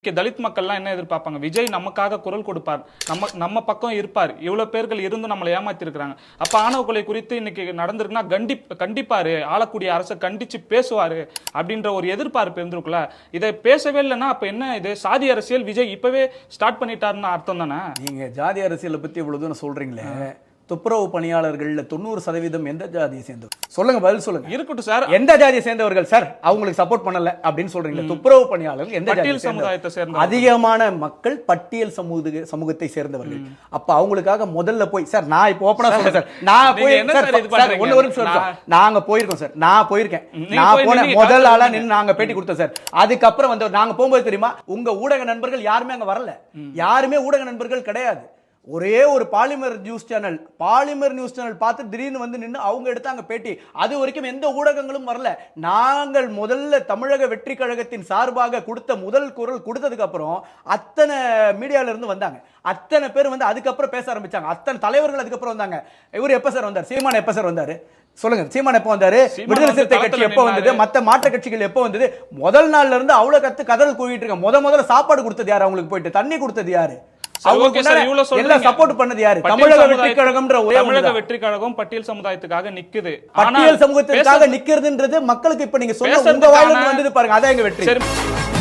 தலித் மக்கள்லாம் என்ன எதிர்பார்ப்பாங்க? விஜய் நமக்காக குரல் கொடுப்பார், நம்ம பக்கம் இருப்பார், இவ்வளவு பேர்கள் இருந்து நம்மளை ஏமாத்தி இருக்காங்க. அப்ப ஆணவ கொலை குறித்து இன்னைக்கு நடந்திருக்குன்னா கண்டிப்பாரு, ஆளக்கூடிய அரசை கண்டிச்சு பேசுவாரு அப்படின்ற ஒரு எதிர்பார்ப்பு இருந்திருக்குல்ல. இதை பேசவே இல்லைன்னா அப்ப என்ன இது? சாதி அரசியல் விஜய் இப்பவே ஸ்டார்ட் பண்ணிட்டாருன்னு அர்த்தம் தானே? நீங்க ஜாதி அரசியலை பத்தி இவ்வளவு தூரம் சொல்றீங்களே, துப்புரவு பணியாளர்கள்ல 90% எந்த ஜாதியை சேர்ந்தவர்? சொல்லுங்க, பதில் சொல்லுங்க. இருக்கட்டும் சார். எந்த ஜாதியை சேர்ந்தவர்கள் சார் அவங்களுக்கு சப்போர்ட் பண்ணல அப்படின்னு சொல்றீங்க? துப்புரவு பணியாளர்கள் எந்த பட்டியல் சமுதாயத்தை சேர்ந்த அதிகமான மக்கள் பட்டியல் சமூகத்தை சேர்ந்தவர்கள். அப்ப அவங்களுக்காக முதல்ல போய் சார், நான் இப்போ ஓபனா சொல்றேன் சார், நான் போய் நாங்க போயிருக்கோம் சார், நான் போயிருக்கேன், நான் போன முதல் ஆளா நின்று நாங்க பேட்டி கொடுத்தோம் சார். அதுக்கப்புறம் வந்து நாங்க போகும்போது தெரியுமா, உங்க ஊடக நண்பர்கள் யாருமே அங்க வரல, யாருமே ஊடக நண்பர்கள் கிடையாது. ஒரே ஒரு பாலிமர் நியூஸ் சேனல் பார்த்து திடீர்னு வந்து நின்று அவங்க எடுத்தாங்க பேட்டி. அது வரைக்கும் எந்த ஊடகங்களும் வரல. நாங்கள் முதல்ல தமிழக வெற்றி கழகத்தின் சார்பாக கொடுத்த முதல் குரல் கொடுத்ததுக்கு அப்புறம் அத்தனை மீடியால இருந்து வந்தாங்க, அத்தனை பேர் வந்து அதுக்கப்புறம் பேச ஆரம்பிச்சாங்க, அத்தனை தலைவர்கள் அதுக்கப்புறம் வந்தாங்க. இவர் எப்ப சார் வந்தார்? சீமான் எப்ப சார் வந்தாரு? சொல்லுங்க, சீமான் எப்ப வந்தாரு? விடுதலை சிறுத்தை கட்சி எப்ப வந்தது? மத்த மாற்று கட்சிகள் எப்ப வந்தது? முதல் நாள்ல இருந்து அவ்வளவு கதறல் கூவிட்டு இருக்காங்க. முதல்ல சாப்பாடு கொடுத்தது யாரு? அவங்களுக்கு போயிட்டு தண்ணி கொடுத்தது யாரு? சப்போர்ட் பண்ணது யாரு? தமிழக வெற்றி கழகம். தமிழக வெற்றி கழகம் பட்டியல் சமுதாயத்துக்காக நிக்குது. பட்டியல் சமூகத்துக்காக நிக்கிறதுன்றது மக்களுக்கு இப்ப நீங்க சொன்ன உங்க வாயிலிருந்து வந்தது பாருங்க, அதான் எங்க வெற்றி.